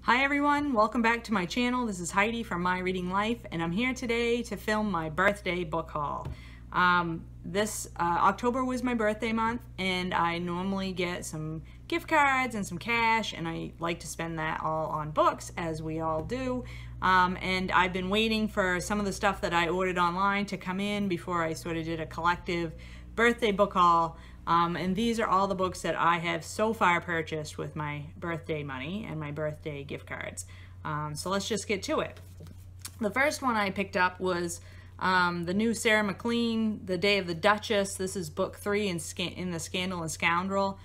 Hi everyone, welcome back to my channel. This is Heidi from My Reading Life, and I'm here today to film my birthday book haul. This October was my birthday month, and I normally get some gift cards and some cash, and I like to spend that all on books, as we all do. And I've been waiting for some of the stuff that I ordered online to come in before I sort of did a collective birthday book haul. And these are all the books that I have so far purchased with my birthday money and my birthday gift cards. So let's just get to it. The first one I picked up was the new Sarah MacLean, The Day of the Duchess. This is book 3 in the Scandal and Scoundrel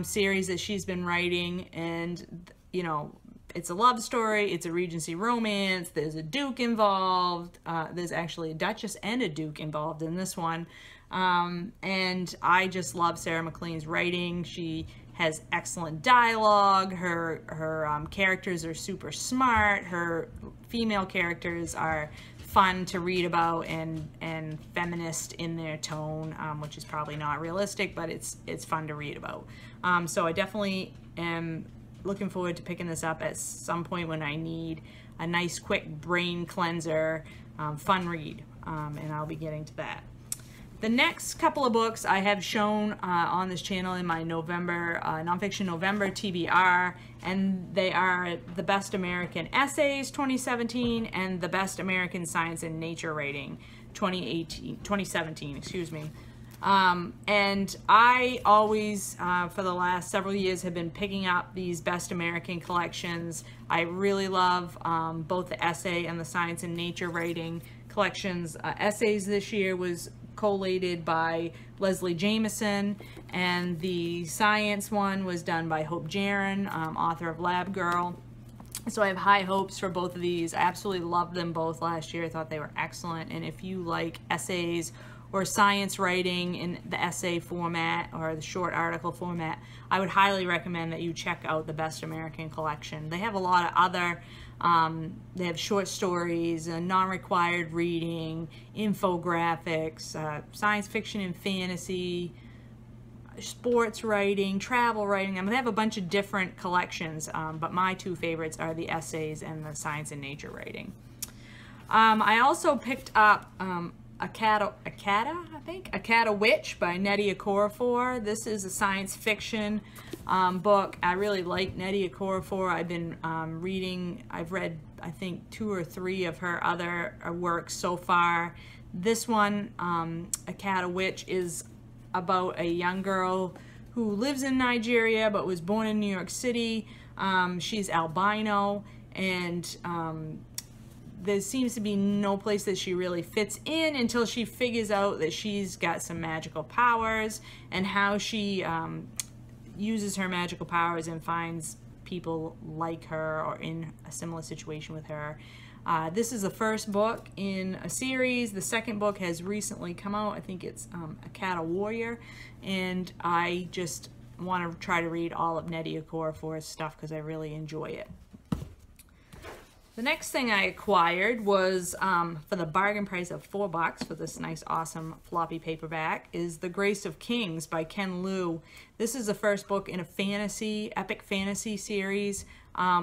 series that she's been writing. And, you know, it's a love story, it's a Regency romance, there's a Duke involved, there's actually a Duchess and a Duke involved in this one. And I just love Sarah MacLean's writing. She has excellent dialogue, her characters are super smart, her female characters are fun to read about and feminist in their tone, which is probably not realistic, but it's fun to read about. So I definitely am looking forward to picking this up at some point when I need a nice quick brain cleanser, fun read, and I'll be getting to that. The next couple of books I have shown on this channel in my November, Nonfiction November TBR, and they are The Best American Essays 2017 and The Best American Science and Nature Writing 2017, excuse me. And I always, for the last several years, have been picking up these Best American collections. I really love both the essay and the science and nature writing collections. Essays this year was collated by Leslie Jamison, and the science one was done by Hope Jaron, author of Lab Girl. So I have high hopes for both of these. I absolutely loved them both last year. I thought they were excellent, and if you like essays or science writing in the essay format or the short article format, I would highly recommend that you check out the Best American collection. They have a lot of other, they have short stories, non-required reading, infographics, science fiction and fantasy, sports writing, travel writing. I mean, they have a bunch of different collections, but my two favorites are the essays and the science and nature writing. I also picked up Akata, Witch by Nnedi Okorafor. This is a science fiction book. I really like Nnedi Okorafor. I've been reading, I've read I think 2 or 3 of her other works so far. This one, Akata Witch, is about a young girl who lives in Nigeria but was born in New York City. She's albino, and there seems to be no place that she really fits in until she figures out that she's got some magical powers, and how she uses her magical powers and finds people like her or in a similar situation with her. This is the first book in a series. The second book has recently come out. I think it's Akata Warrior, and I just want to try to read all of Nnedi Okorafor's stuff because I really enjoy it. The next thing I acquired was, for the bargain price of $4 for this nice, awesome floppy paperback, is The Grace of Kings by Ken Liu. This is the first book in a fantasy, epic fantasy series,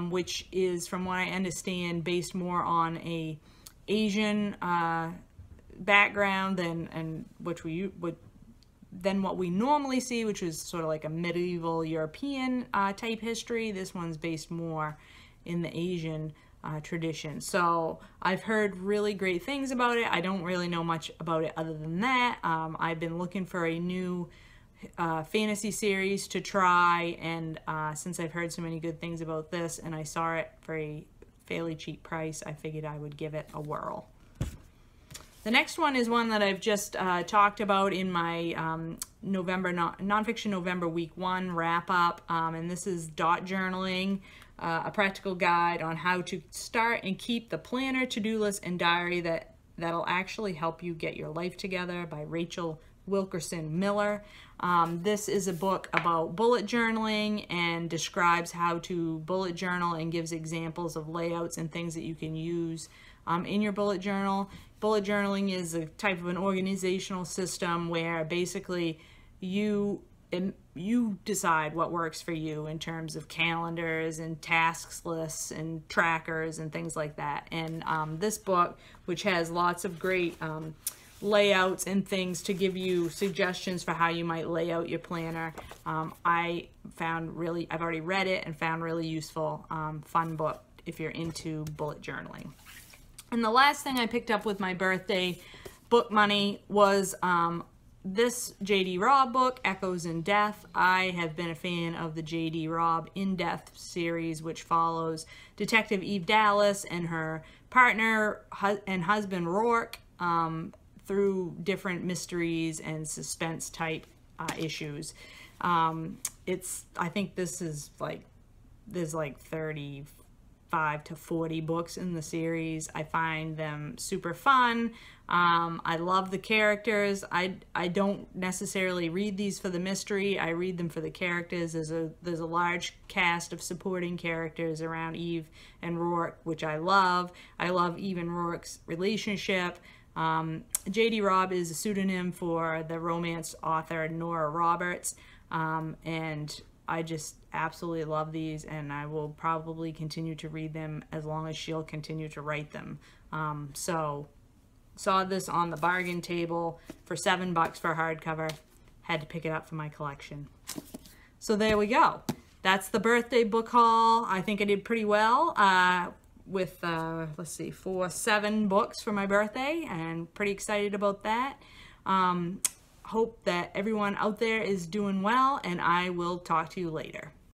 which is, from what I understand, based more on a Asian background than what we normally see, which is sort of like a medieval European type history. This one's based more in the Asian tradition. So I've heard really great things about it. I don't really know much about it other than that. I've been looking for a new fantasy series to try, and since I've heard so many good things about this and I saw it for a fairly cheap price, I figured I would give it a whirl. The next one is one that I've just talked about in my Nonfiction November Week 1 wrap-up, and this is Dot Journaling, a practical guide on how to start and keep the planner, to-do list, and diary that'll actually help you get your life together, by Rachel Wilkerson Miller. This is a book about bullet journaling and describes how to bullet journal and gives examples of layouts and things that you can use in your bullet journal. Bullet journaling is a type of an organizational system where basically you decide what works for you in terms of calendars and tasks lists and trackers and things like that. And this book, which has lots of great layouts and things to give you suggestions for how you might lay out your planner, I've already read it and found really useful, fun book if you're into bullet journaling. And the last thing I picked up with my birthday book money was this J.D. Robb book, Echoes in Death. I have been a fan of the J.D. Robb In Death series, which follows Detective Eve Dallas and her partner and husband Rourke through different mysteries and suspense type issues. I think this is there's like 35 to 40 books in the series. I find them super fun. I love the characters. I don't necessarily read these for the mystery. I read them for the characters. There's a large cast of supporting characters around Eve and Rourke, which I love. I love Eve and Rourke's relationship. J.D. Robb is a pseudonym for the romance author Nora Roberts, and I just absolutely love these, and I will probably continue to read them as long as she'll continue to write them. So saw this on the bargain table for $7 for a hardcover. Had to pick it up for my collection. So there we go. That's the birthday book haul. I think I did pretty well with, let's see, 7 books for my birthday, and pretty excited about that. Hope that everyone out there is doing well, and I will talk to you later.